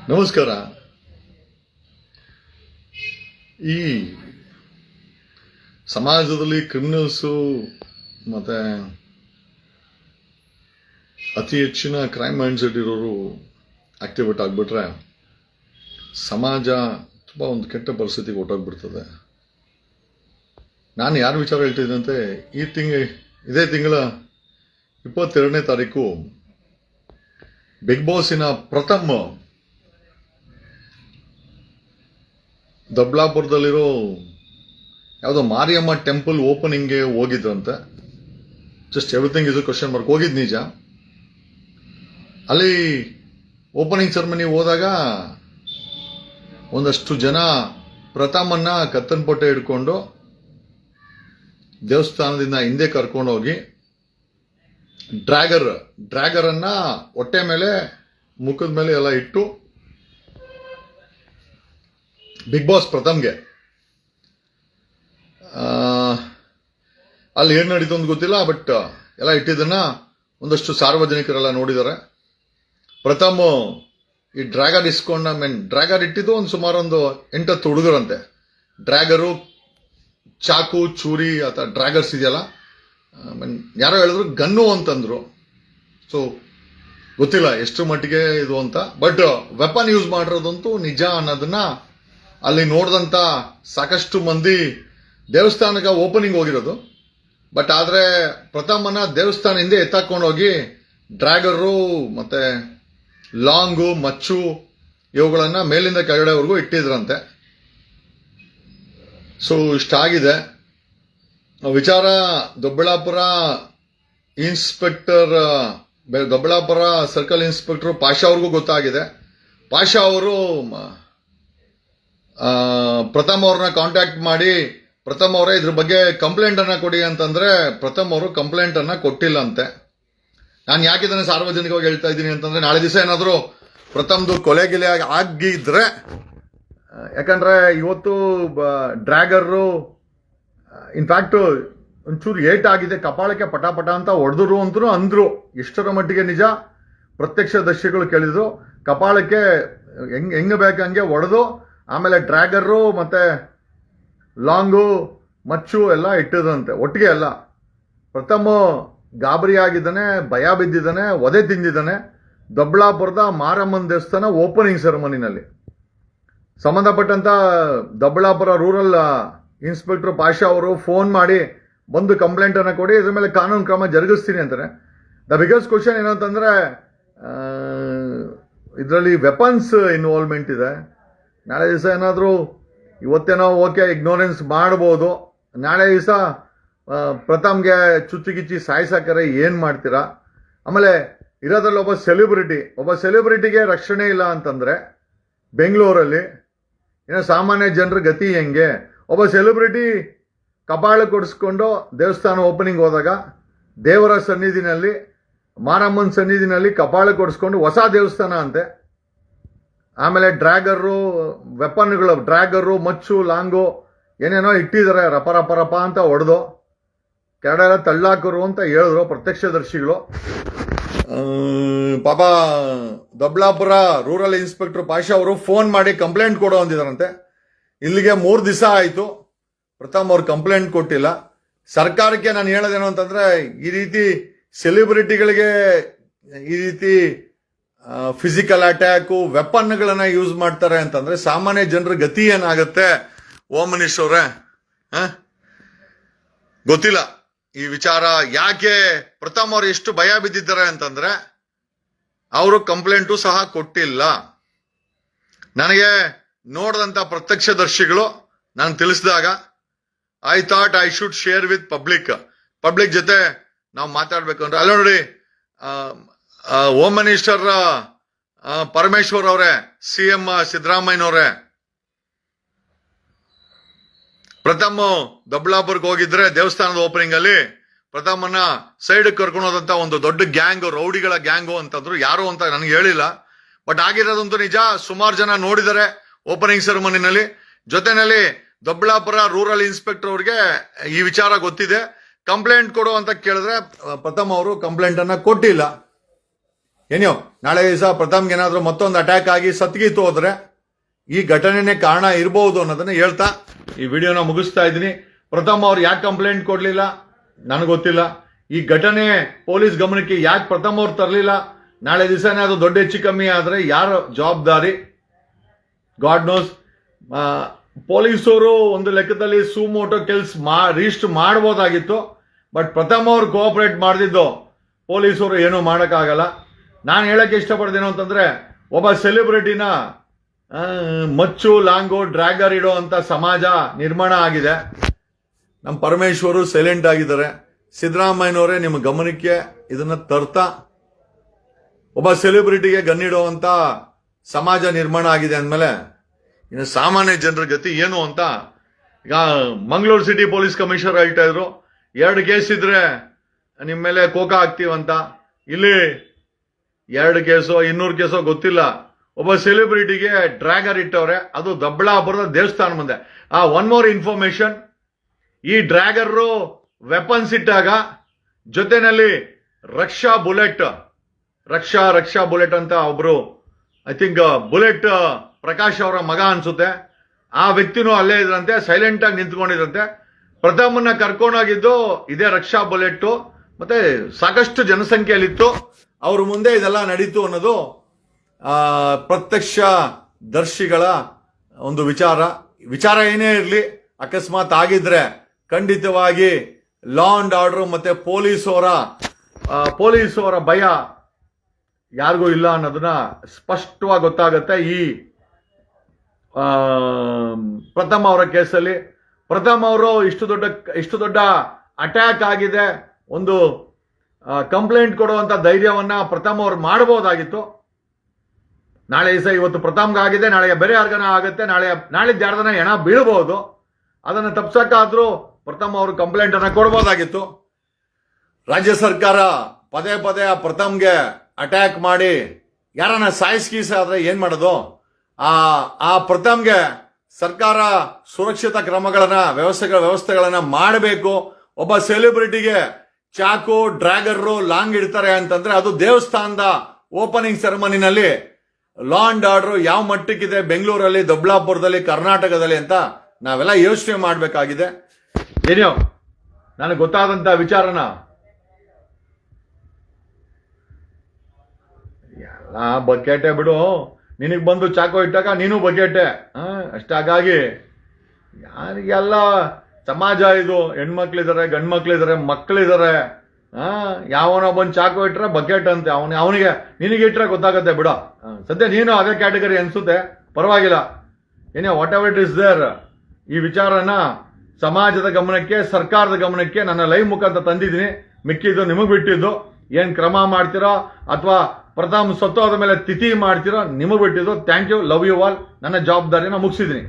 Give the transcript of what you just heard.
ನಮಸ್ಕಾರ. ಈ ಸಮಾಜದಲ್ಲಿ ಕ್ರಿಮಿನಲ್ಸು ಮತ್ತೆ ಅತಿ ಹೆಚ್ಚಿನ ಕ್ರೈಮ್ ಮೈಂಡ್ಸೆಟ್ ಇರೋರು ಆಕ್ಟಿವೇಟ್ ಆಗಿಬಿಟ್ರೆ ಸಮಾಜ ತುಂಬ ಒಂದು ಕೆಟ್ಟ ಪರಿಸ್ಥಿತಿಗೆ ಹೊರಟೋಗ್ಬಿಡ್ತದೆ. ನಾನು ಯಾರ ವಿಚಾರ ಹೇಳ್ತಿದ್ದಂತೆ, ಇದೇ ತಿಂಗಳ 22ನೇ ತಾರೀಕು ಬಿಗ್ ಬಾಸಿನ ಪ್ರಥಮ ದೊಬ್ಲಾಪುರದಲ್ಲಿರೋ ಯಾವುದೋ ಮಾರಿಯಮ್ಮ ಟೆಂಪಲ್ ಓಪನಿಂಗ್ಗೆ ಹೋಗಿದ್ರಂತೆ. Just everything is question mark. ಹೋಗಿದ್ ನಿಜ. ಅಲ್ಲಿ ಓಪನಿಂಗ್ ಸೆರೆಮನಿ ಹೋದಾಗ ಒಂದಷ್ಟು ಜನ ಪ್ರಥಮನ್ನ ಕತ್ತನ್ ಪೊಟ್ಟೆ ಹಿಡ್ಕೊಂಡು ದೇವಸ್ಥಾನದಿಂದ ಹಿಂದೆ ಕರ್ಕೊಂಡೋಗಿ ಡ್ರ್ಯಾಗರ್ ಅನ್ನ ಹೊಟ್ಟೆ ಮೇಲೆ ಮುಖದ ಮೇಲೆ ಎಲ್ಲ ಇಟ್ಟು ಬಿಗ್ ಬಾಸ್ ಪ್ರಥಮ್ಗೆ ಅಲ್ಲಿ ಏನ್ ನಡೀತು ಅಂತ ಗೊತ್ತಿಲ್ಲ, ಬಟ್ ಎಲ್ಲ ಇಟ್ಟಿದ್ದನ್ನ ಒಂದಷ್ಟು ಸಾರ್ವಜನಿಕರೆಲ್ಲ ನೋಡಿದ್ದಾರೆ. ಪ್ರಥಮ್ ಈ ಡ್ರ್ಯಾಗರ್ ಇಟ್ಟಿದ್ದು ಒಂದು ಸುಮಾರು ಒಂದು 8-10 ಹುಡುಗರಂತೆ. ಡ್ರ್ಯಾಗರು, ಚಾಕು, ಚೂರಿ ಅಥವಾ ಡ್ರ್ಯಾಗರ್ಸ್ ಇದೆಯಲ್ಲ, ಯಾರೋ ಹೇಳಿದ್ರು ಗನ್ನು ಅಂತಂದ್ರು. ಸೊ ಗೊತ್ತಿಲ್ಲ ಎಷ್ಟು ಮಟ್ಟಿಗೆ ಇದು ಅಂತ, ಬಟ್ ವೆಪನ್ ಯೂಸ್ ಮಾಡಿರೋದಂತೂ ನಿಜ ಅನ್ನೋದನ್ನ ಅಲ್ಲಿ ನೋಡಿದಂತ ಸಾಕಷ್ಟು ಮಂದಿ ದೇವಸ್ಥಾನಕ್ಕೆ ಓಪನಿಂಗ್ ಹೋಗಿರೋದು. ಬಟ್ ಆದ್ರೆ ಪ್ರಥಮನ ದೇವಸ್ಥಾನ ಹಿಂದೆ ಎತ್ತಾಕೊಂಡೋಗಿ ಡ್ರ್ಯಾಗರು ಮತ್ತೆ ಲಾಂಗು, ಮಚ್ಚು ಇವುಗಳನ್ನ ಮೇಲಿಂದ ಕೆಳಗಡೆವರೆಗೂ ಇಟ್ಟಿದ್ರಂತೆ. ಸೊ ಇಷ್ಟಾಗಿದೆ ವಿಚಾರ. ದೊಡ್ಡಬಳ್ಳಾಪುರ ಸರ್ಕಲ್ ಇನ್ಸ್ಪೆಕ್ಟರ್ ಪಾಷಾ ಅವ್ರಿಗೂ ಗೊತ್ತಾಗಿದೆ. ಪಾಷಾ ಅವರು ಪ್ರಥಮ್ ಅವ್ರನ್ನ ಕಾಂಟ್ಯಾಕ್ಟ್ ಮಾಡಿ, ಪ್ರಥಮ್ ಅವರೇ ಇದ್ರ ಬಗ್ಗೆ ಕಂಪ್ಲೇಂಟ್ ಅನ್ನ ಕೊಡಿ ಅಂತಂದ್ರೆ ಪ್ರಥಮ್ ಅವರು ಕಂಪ್ಲೇಂಟ್ ಅನ್ನ ಕೊಟ್ಟಿಲ್ಲ ಅಂತೆ. ನಾನು ಯಾಕೆ ಇದನ್ನ ಸಾರ್ವಜನಿಕವಾಗಿ ಹೇಳ್ತಾ ಇದ್ದೀನಿ ಅಂತಂದ್ರೆ, ನಾಳೆ ದಿವಸ ಏನಾದ್ರು ಪ್ರಥಮ್ದು ಕೊಲೆ ಗಿಲೆ ಆಗಿದ್ರೆ, ಯಾಕಂದ್ರೆ ಇವತ್ತು ಡ್ರ್ಯಾಗರು ಇನ್ಫ್ಯಾಕ್ಟ್ ಒಂಚೂರು ಏಟ್ ಆಗಿದೆ, ಕಪಾಳಕ್ಕೆ ಪಟಾಪಟ ಅಂತ ಹೊಡೆದ್ರು ಅಂತೂ ಅಂದ್ರು. ಎಷ್ಟರ ಮಟ್ಟಿಗೆ ನಿಜ ಪ್ರತ್ಯಕ್ಷದರ್ಶಿಗಳು ಕೇಳಿದ್ರು. ಕಪಾಳಕ್ಕೆ ಹೆಂಗ ಬೇಕಂಗೆ ಹೊಡೆದು ಆಮೇಲೆ ಡ್ರ್ಯಾಗರು ಮತ್ತೆ ಲಾಂಗು, ಮಚ್ಚು ಎಲ್ಲ ಇಟ್ಟಿದಂತೆ ಒಟ್ಟಿಗೆ ಎಲ್ಲ. ಪ್ರಥಮ ಗಾಬರಿ ಆಗಿದ್ದಾನೆ, ಭಯ ಬಿದ್ದಿದ್ದಾನೆ, ಒದೆ ತಿಂದಿದ್ದಾನೆ. ದೊಡ್ಡಬಳ್ಳಾಪುರದ ಮಾರಮ್ಮನ ದೇವಸ್ಥಾನ ಓಪನಿಂಗ್ ಸೆರೆಮನಿನಲ್ಲಿ ಸಂಬಂಧಪಟ್ಟಂತ ದೊಡ್ಡಬಳ್ಳಾಪುರ ರೂರಲ್ ಇನ್ಸ್ಪೆಕ್ಟರ್ ಪಾಷಾ ಅವರು ಫೋನ್ ಮಾಡಿ ಬಂದು ಕಂಪ್ಲೇಂಟ್ ಅನ್ನ ಕೊಡಿ, ಇದ್ರ ಮೇಲೆ ಕಾನೂನು ಕ್ರಮ ಜರುಗಿಸ್ತೀನಿ ಅಂತಾರೆ. ದ ಬಿಗ್ಗೆಸ್ಟ್ ಕ್ವಶನ್ ಏನಂತಂದ್ರೆ, ಇದರಲ್ಲಿ ವೆಪನ್ಸ್ ಇನ್ವಾಲ್ವ್ಮೆಂಟ್ ಇದೆ. ನಾಳೆ ದಿವಸ ಏನಾದರೂ ಇವತ್ತೇನೋ ಓಕೆ ಇಗ್ನೋರೆನ್ಸ್ ಮಾಡ್ಬೋದು, ನಾಳೆ ದಿವಸ ಪ್ರಥಮ್ಗೆ ಚುಚ್ಚುಗಿಚ್ಚಿ ಸಾಯಿಸಾಕರೆ ಏನ್ ಮಾಡ್ತೀರಾ? ಆಮೇಲೆ ಇರೋದ್ರಲ್ಲಿ ಒಬ್ಬ ಸೆಲೆಬ್ರಿಟಿಗೆ ರಕ್ಷಣೆ ಇಲ್ಲ ಅಂತಂದ್ರೆ ಬೆಂಗಳೂರಲ್ಲಿ ಏನೋ ಸಾಮಾನ್ಯ ಜನರ ಗತಿ ಹೆಂಗೆ? ಒಬ್ಬ ಸೆಲೆಬ್ರಿಟಿ ಕಪಾಳ ಕೊಡಿಸ್ಕೊಂಡು ದೇವಸ್ಥಾನ ಓಪನಿಂಗ್ ಹೋದಾಗ ದೇವರ ಸನ್ನಿಧಿನಲ್ಲಿ, ಮಾರಮ್ಮನ ಸನ್ನಿಧಿನಲ್ಲಿ ಕಪಾಳ ಕೊಡಿಸ್ಕೊಂಡು ಹೊಸ ದೇವಸ್ಥಾನ ಅಂತೆ. ಆಮೇಲೆ ಡ್ರ್ಯಾಗರು, ಮಚ್ಚು, ಲಾಂಗು ಏನೇನೋ ಇಟ್ಟಿದ್ದಾರೆ, ರಪ ಅಂತ ಹೊಡೆದು ಕೆರಡೆಲ್ಲ ತಳ್ಳಾಕರು ಅಂತ ಹೇಳಿದ್ರು ಪ್ರತ್ಯಕ್ಷದರ್ಶಿಗಳು. ಪಾಪ ದೊಡ್ಡಬಳ್ಳಾಪುರ ರೂರಲ್ ಇನ್ಸ್ಪೆಕ್ಟರ್ ಪಾಷಾ ಅವರು ಫೋನ್ ಮಾಡಿ ಕಂಪ್ಲೇಂಟ್ ಕೊಡೋ ಅಂದಿದಾರಂತೆ. ಇಲ್ಲಿಗೆ 3 ದಿವಸ ಆಯಿತು, ಪ್ರಥಮ್ ಅವ್ರು ಕಂಪ್ಲೇಂಟ್ ಕೊಟ್ಟಿಲ್ಲ. ಸರ್ಕಾರಕ್ಕೆ ನಾನು ಹೇಳೋದೇನು ಅಂತಂದ್ರೆ, ಈ ರೀತಿ ಸೆಲೆಬ್ರಿಟಿಗಳಿಗೆ ಈ ರೀತಿ ಫಿಸಿಕಲ್ ಅಟ್ಯಾಕು, ವೆಪನ್ಗಳನ್ನ ಯೂಸ್ ಮಾಡ್ತಾರೆ ಅಂತಂದ್ರೆ ಸಾಮಾನ್ಯ ಜನರ ಗತಿ ಏನಾಗುತ್ತೆ? ಹೋಮ್ ಮಿನಿಸ್ಟರ್ ಅವರೇ ಗೊತ್ತಿಲ್ಲ ಈ ವಿಚಾರ. ಯಾಕೆ ಪ್ರಥಮ್ ಅವ್ರು ಎಷ್ಟು ಭಯ ಬಿದ್ದಿದ್ದಾರೆ ಅಂತಂದ್ರೆ, ಅವರು ಕಂಪ್ಲೇಂಟು ಸಹ ಕೊಟ್ಟಿಲ್ಲ. ನನಗೆ ನೋಡಿದಂತ ಪ್ರತ್ಯಕ್ಷದರ್ಶಿಗಳು ನಾನು ತಿಳಿಸಿದಾಗ I thought I should share with public ಜೊತೆ ನಾವು ಮಾತಾಡ್ಬೇಕು ಅಂದ್ರೆ, ಅಲ್ಲ ನೋಡಿ, ಹೋಮ್ ಮಿನಿಸ್ಟರ್ ಪರಮೇಶ್ವರ್ ಅವರೇ, CM ಸಿದ್ದರಾಮಯ್ಯನವರೇ, ಪ್ರಥಮ್ ದೊಡ್ಡಬಳ್ಳಾಪುರಕ್ಕೆ ಹೋಗಿದ್ರೆ ದೇವಸ್ಥಾನದ ಓಪನಿಂಗ್ ಅಲ್ಲಿ ಪ್ರಥಮನ್ನ ಸೈಡ್ ಕರ್ಕೊಂಡು ಹೋದಂತ ಒಂದು ದೊಡ್ಡ ಗ್ಯಾಂಗ್, ರೌಡಿಗಳ ಗ್ಯಾಂಗು ಅಂತಂದ್ರು. ಯಾರು ಅಂತ ನನಗೆ ಹೇಳಿಲ್ಲ, ಬಟ್ ಆಗಿರೋದಂತೂ ನಿಜ. ಸುಮಾರು ಜನ ನೋಡಿದ್ದಾರೆ ಓಪನಿಂಗ್ ಸೆರೆಮನಿನಲ್ಲಿ. ಜೊತೆನಲ್ಲಿ ದೊಡ್ಡಬಳ್ಳಾಪುರ ರೂರಲ್ ಇನ್ಸ್ಪೆಕ್ಟರ್ ಅವ್ರಿಗೆ ಈ ವಿಚಾರ ಗೊತ್ತಿದೆ. ಕಂಪ್ಲೇಂಟ್ ಕೊಡು ಅಂತ ಕೇಳಿದ್ರೆ ಪ್ರಥಮ್ ಅವರು ಕಂಪ್ಲೇಂಟ್ ಅನ್ನ ಕೊಟ್ಟಿಲ್ಲ. ಏನೋ ನಾಳೆ ದಿವಸ ಪ್ರಥಮ್ಗೆ ಏನಾದರೂ ಮತ್ತೊಂದು ಅಟ್ಯಾಕ್ ಆಗಿ ಸತ್ಗೀತು ಹೋದ್ರೆ ಈ ಘಟನೆನೇ ಕಾರಣ ಇರಬಹುದು ಅನ್ನೋದನ್ನ ಹೇಳ್ತಾ ಈ ವಿಡಿಯೋನ ಮುಗಿಸ್ತಾ ಇದ್ದೀನಿ. ಪ್ರಥಮ್ ಅವ್ರು ಯಾಕೆ ಕಂಪ್ಲೇಂಟ್ ಕೊಡ್ಲಿಲ್ಲ ನನಗೆ ಗೊತ್ತಿಲ್ಲ. ಈ ಘಟನೆ ಪೊಲೀಸ್ ಗಮನಕ್ಕೆ ಯಾಕೆ ಪ್ರಥಮ್ ಅವ್ರು ತರಲಿಲ್ಲ, ನಾಳೆ ದಿವಸ ಏನಾದ್ರು ದೊಡ್ಡ ಹೆಚ್ಚು ಕಮ್ಮಿ ಆದ್ರೆ ಯಾರ ಜವಾಬ್ದಾರಿ ಗಾಡ್ ನೋಸ್. ಪೊಲೀಸರು ಒಂದು ಲೆಕ್ಕದಲ್ಲಿ ಸುಮೋಟೋ ರಿಜಿಸ್ಟರ್ ಮಾಡಬಹುದಾಗಿತ್ತು, ಬಟ್ ಪ್ರಥಮ್ ಅವ್ರು ಕೋಆಪರೇಟ್ ಮಾಡ್ದಿದ್ದು ಪೊಲೀಸರು ಏನೂ ಮಾಡೋಕ್ಕಾಗಲ್ಲ. ನಾನು ಹೇಳಕ್ಕೆ ಇಷ್ಟಪಡ್ತೇನೆ ಅಂತಂದ್ರೆ, ಒಬ್ಬ ಸೆಲೆಬ್ರಿಟಿನ ಮಚ್ಚು ಲಾಂಗು ಡ್ರ್ಯಾಗರ್ ಇಡೋ ಅಂತ ಸಮಾಜ ನಿರ್ಮಾಣ ಆಗಿದೆ. ನಮ್ಮ ಪರಮೇಶ್ವರು ಸೈಲೆಂಟ್ ಆಗಿದ್ದಾರೆ. ಸಿದ್ದರಾಮಯ್ಯನವರೇ ನಿಮ್ಮ ಗಮನಕ್ಕೆ ಇದನ್ನ ತರ್ತಾ ಒಬ್ಬ ಸೆಲೆಬ್ರಿಟಿಗೆ ಗನ್ನಿಡುವಂತ ಸಮಾಜ ನಿರ್ಮಾಣ ಆಗಿದೆ ಅಂದಮೇಲೆ ಇನ್ನು ಸಾಮಾನ್ಯ ಜನರ ಗತಿ ಏನು ಅಂತ ಈಗ ಮಂಗಳೂರು ಸಿಟಿ ಪೊಲೀಸ್ ಕಮಿಷನರ್ ಹೇಳ್ತಾ ಇದ್ರು, 2 ಕೇಸ್ ಇದ್ರೆ ನಿಮ್ಮ ಮೇಲೆ ಕೋಕಾ ಹಾಕ್ತೀವಂತ. ಇಲ್ಲಿ 2 ಕೇಸೋ 200 ಕೇಸೋ ಗೊತ್ತಿಲ್ಲ, ಒಬ್ಬ ಸೆಲೆಬ್ರಿಟಿಗೆ ಡ್ರ್ಯಾಗರ್ ಇಟ್ಟವ್ರೆ, ಅದು ದೊಡ್ಡಬಳ್ಳಾಪುರದ ದೇವಸ್ಥಾನ ಮುಂದೆ. ಒನ್ ಮೋರ್ ಇನ್ಫಾರ್ಮೇಶನ್, ಈ ಡ್ರ್ಯಾಗರ್ ವೆಪನ್ಸ್ ಇಟ್ಟಾಗ ಜೊತೆನಲ್ಲಿ ರಕ್ಷಾ ಬುಲೆಟ್ ಅಂತ ಒಬ್ರು, ಐ ಥಿಂಕ್ ಬುಲೆಟ್ ಪ್ರಕಾಶ್ ಅವರ ಮಗ ಅನ್ಸುತ್ತೆ, ಆ ವ್ಯಕ್ತಿನೂ ಅಲ್ಲೇ ಇದ್ರಂತೆ, ಸೈಲೆಂಟ್ ಆಗಿ ನಿಂತ್ಕೊಂಡಿದ್ರಂತೆ. ಪ್ರಥಮನ್ನ ಕರ್ಕೊಂಡೋಗಿದ್ದು ಇದೇ ರಕ್ಷಾ ಬುಲೆಟ್, ಮತ್ತೆ ಸಾಕಷ್ಟು ಜನಸಂಖ್ಯೆಯಲ್ಲಿತ್ತು, ಅವ್ರ ಮುಂದೆ ಇದೆಲ್ಲ ನಡೀತು ಅನ್ನೋದು ಪ್ರತ್ಯಕ್ಷ ದರ್ಶಿಗಳ ಒಂದು ವಿಚಾರ ಏನೇ ಇರಲಿ, ಅಕಸ್ಮಾತ್ ಆಗಿದ್ರೆ ಖಂಡಿತವಾಗಿ ಲಾ ಅಂಡ್ ಆರ್ಡರ್ ಮತ್ತೆ ಪೊಲೀಸವರ ಭಯ ಯಾರಿಗೂ ಇಲ್ಲ ಅನ್ನೋದನ್ನ ಸ್ಪಷ್ಟವಾಗಿ ಗೊತ್ತಾಗುತ್ತೆ. ಈ ಪ್ರಥಮ್ ಅವರ ಕೇಸಲ್ಲಿ ಪ್ರಥಮ್ ಅವರು ಇಷ್ಟು ದೊಡ್ಡ ಅಟ್ಯಾಕ್ ಆಗಿದೆ, ಒಂದು ಕಂಪ್ಲೇಂಟ್ ಕೊಡುವಂತ ಧೈರ್ಯವನ್ನ ಪ್ರಥಮ್ ಅವ್ರು ಮಾಡಬಹುದಾಗಿತ್ತು. ನಾಳೆ ದಿವಸ ಇವತ್ತು ಪ್ರಥಮ್ಗೆ ಆಗಿದೆ, ನಾಳೆ ಬೇರೆ ಯಾರಿಗನ ಆಗುತ್ತೆ, ನಾಳಿದ್ದು ಯಾರ್ದನ ಹೆಣ ಬೀಳಬಹುದು. ಅದನ್ನು ತಪ್ಸಕ್ಕಾದ್ರೂ ಪ್ರಥಮ್ ಅವರು ಕಂಪ್ಲೇಂಟ್ ಅನ್ನ ಕೊಡಬಹುದಾಗಿತ್ತು. ರಾಜ್ಯ ಸರ್ಕಾರ ಪದೇ ಪದೇ ಪ್ರಥಮ್ಗೆ ಅಟ್ಯಾಕ್ ಮಾಡಿ ಯಾರನ್ನ ಸಾಯಿಸ್ಕೀಸಾದ್ರೆ ಏನ್ ಮಾಡೋದು? ಆ ಪ್ರಥಮ್ಗೆ ಸರ್ಕಾರ ಸುರಕ್ಷಿತ ಕ್ರಮಗಳನ್ನ ವ್ಯವಸ್ಥೆಗಳನ್ನ ಮಾಡಬೇಕು. ಒಬ್ಬ ಸೆಲೆಬ್ರಿಟಿಗೆ ಚಾಕು ಡ್ರ್ಯಾಗರ್ ಲಾಂಗ್ ಇಡ್ತಾರೆ ಅಂತಂದ್ರೆ ಅದು ದೇವಸ್ಥಾನದ ಓಪನಿಂಗ್ ಸೆರೆಮನಿನಲ್ಲಿ ಲಾ ಅಂಡ್ ಆರ್ಡರ್ ಯಾವ ಮಟ್ಟಕ್ಕಿದೆ ಬೆಂಗಳೂರಲ್ಲಿ, ದೊಡ್ಡಬಳ್ಳಾಪುರದಲ್ಲಿ, ಕರ್ನಾಟಕದಲ್ಲಿ ಅಂತ ನಾವೆಲ್ಲ ಯೋಚನೆ ಮಾಡಬೇಕಾಗಿದೆ. ಏನೋ ನನಗೆ ಗೊತ್ತಾದಂತ ವಿಚಾರನ ಎಲ್ಲ ಬಕೆಟೆ ಬಿಡು, ನಿನಗೆ ಬಂದು ಚಾಕು ಇಟ್ಟಾಗ ನೀನು ಬಕೆಟೆ ಅಷ್ಟಾಗಾಗಿ ಯಾರಿಗೆಲ್ಲ ಸಮಾಜ ಇದು, ಹೆಣ್ಮಕ್ಳಿದಾರೆ, ಗಂಡ್ಮಕ್ಳಿದಾರೆ, ಮಕ್ಳಿದಾರೆ. ಯಾವನೋ ಬಂದು ಚಾಕು ಇಟ್ರೆ ಬಕೆಟ್ ಅಂತೆ, ಅವನಿಗೆ ನಿನಗೆ ಇಟ್ರೆ ಗೊತ್ತಾಗತ್ತೆ ಬಿಡ. ಸದ್ಯ ನೀನು ಅದೇ ಕ್ಯಾಟಗರಿ ಅನ್ಸುತ್ತೆ, ಪರವಾಗಿಲ್ಲ. ಏನೇ whatever it is there, ಈ ವಿಚಾರನ ಸಮಾಜದ ಗಮನಕ್ಕೆ, ಸರ್ಕಾರದ ಗಮನಕ್ಕೆ ನನ್ನ ಲೈವ್ ಮುಖಾಂತರ ತಂದಿದ್ದೀನಿ. ಮಿಕ್ಕಿದ್ದು ನಿಮಗೆ ಬಿಟ್ಟಿದ್ದು, ಏನ್ ಕ್ರಮ ಮಾಡ್ತೀರೋ ಅಥವಾ ಪ್ರಥಮ್ ಸತ್ತೋದ ಮೇಲೆ ತಿಥಿ ಮಾಡ್ತೀರೋ ನಿಮಗೆ ಬಿಟ್ಟಿದ್ದು. Thank you, love you all. ನನ್ನ ಜವಾಬ್ದಾರಿನ ಮುಗಿಸಿದ್ದೀನಿ.